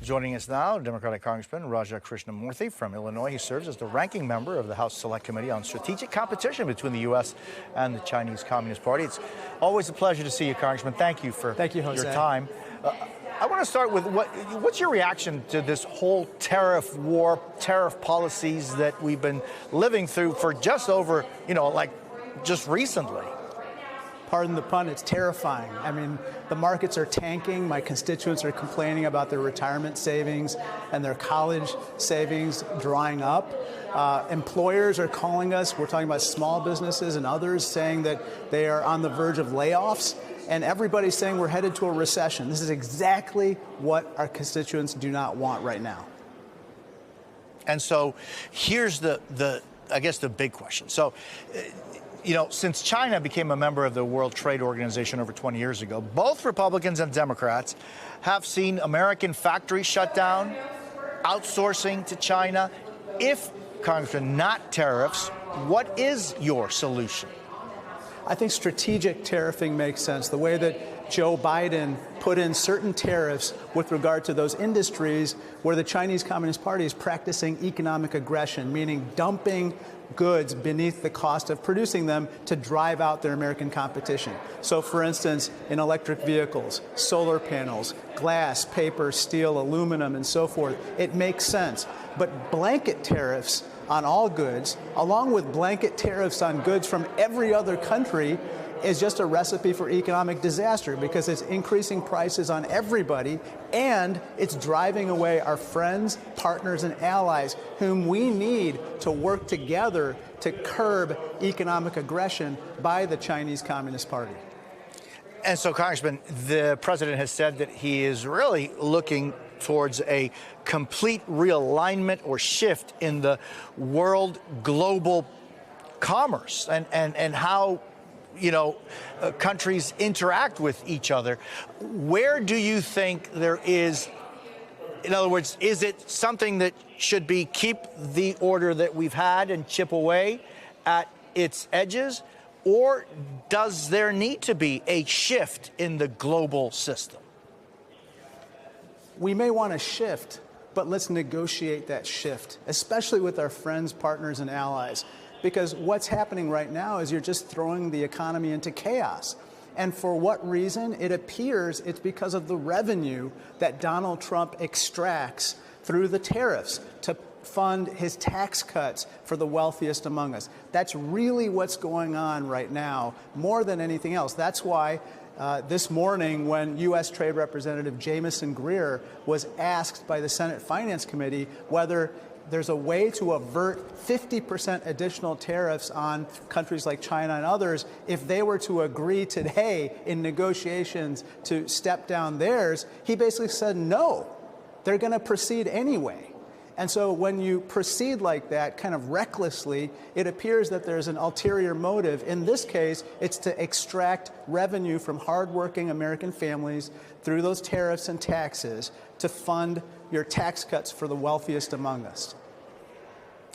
Joining us now, Democratic Congressman Raja Krishnamoorthi from Illinois. He serves as the ranking member of the House Select Committee on Strategic Competition between the U.S. and the Chinese Communist Party. It's always a pleasure to see you, Congressman. Thank you for your time. I want to start with what's your reaction to this whole tariff war, tariff policies that we've been living through for just over, just recently? Pardon the pun, it's terrifying. I mean, the markets are tanking. My constituents are complaining about their retirement savings and their college savings drying up. Employers are calling us. We're talking about small businesses and others saying that they are on the verge of layoffs. And everybody's saying we're headed to a recession. This is exactly what our constituents do not want right now. And so here's the big question. So, since China became a member of the World Trade Organization over 20 years ago, both Republicans and Democrats have seen American factories shut down, outsourcing to China. If, Congressman, not tariffs, what is your solution? I think strategic tariffing makes sense. The way that Joe Biden put in certain tariffs with regard to those industries where the Chinese Communist Party is practicing economic aggression, meaning dumping goods beneath the cost of producing them to drive out their American competition. So, for instance, in electric vehicles, solar panels, glass, paper, steel, aluminum, and so forth, it makes sense. But blanket tariffs on all goods, along with blanket tariffs on goods from every other country, is just a recipe for economic disaster because it's increasing prices on everybody and it's driving away our friends, partners, and allies whom we need to work together to curb economic aggression by the Chinese Communist Party. And so, Congressman, the president has said that he is really looking towards a complete realignment or shift in the world global commerce and how countries interact with each other. Where do you think there is, in other words, is it something that should be keep the order that we've had and chip away at its edges? Or does there need to be a shift in the global system? We may want to shift, but let's negotiate that shift, especially with our friends, partners, and allies. Because what's happening right now is you're just throwing the economy into chaos. And for what reason? It appears it's because of the revenue that Donald Trump extracts through the tariffs to fund his tax cuts for the wealthiest among us. That's really what's going on right now, more than anything else. That's why this morning, when U.S. Trade Representative Jamieson Greer was asked by the Senate Finance Committee whether there's a way to avert 50% additional tariffs on countries like China and others if they were to agree today in negotiations to step down theirs, he basically said no, they're going to proceed anyway. And so when you proceed like that, kind of recklessly, it appears that there's an ulterior motive. In this case, it's to extract revenue from hardworking American families through those tariffs and taxes to fund your tax cuts for the wealthiest among us.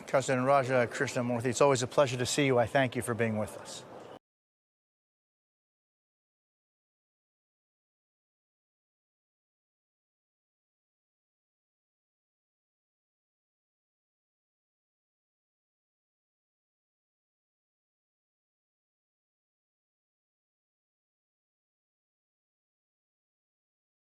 Congressman Raja Krishnamoorthi, it's always a pleasure to see you. I thank you for being with us.